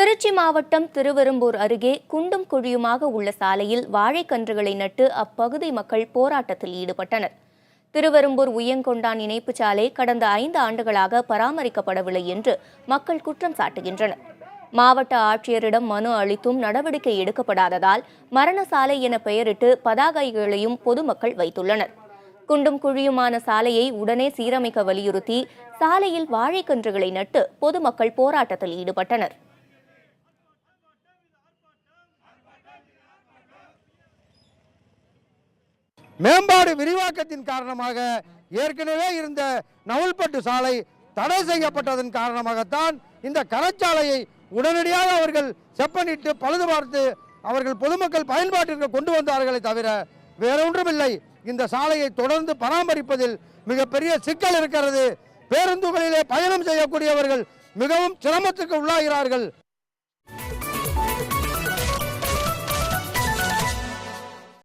திருச்சி மாவட்டம் திருவெரும்பூர் அருகே குண்டும் குழியுமாக உள்ள சாலையில் வாழைக்கன்றுகளை நட்டு அப்பகுதி மக்கள் போராட்டத்தில் ஈடுபட்டனர். திருவெரும்பூர் உய்யங்கொண்டான் இணைப்பு சாலை கடந்த 5 ஆண்டுகளாக பராமரிக்கப்படவில்லை என்று மக்கள் குற்றம் சாட்டுகின்றனர். மாவட்ட ஆட்சியரிடம் மனு அளித்தும் நடவடிக்கை எடுக்கப்படாததால் மரண சாலை என பெயரிட்டு பதாகைகளையும் பொதுமக்கள் வைத்துள்ளனர். குண்டும் குழியுமான சாலையை உடனே சீரமைக்க வலியுறுத்தி சாலையில் வாழைக்கன்றுகளை நட்டு பொதுமக்கள் போராட்டத்தில் ஈடுபட்டனர். மேம்பாடு விரிவாக்கத்தின் காரணமாக ஏற்கனவே இருந்த நவல்பட்டு சாலை தடை செய்யப்பட்டதன் காரணமாகத்தான் இந்த கரச்சாலையை உடனடியாக அவர்கள் செப்பனிட்டு பழுது பார்த்து அவர்கள் பொதுமக்கள் பயன்பாட்டிற்கு கொண்டு வந்தார்களே தவிர வேறொன்றுமில்லை. இந்த சாலையை தொடர்ந்து பராமரிப்பதில் மிகப்பெரிய சிக்கல் இருக்கிறது. பேருந்துகளிலே பயணம் செய்யக்கூடியவர்கள் மிகவும் சிரமத்துக்கு உள்ளாகிறார்கள்.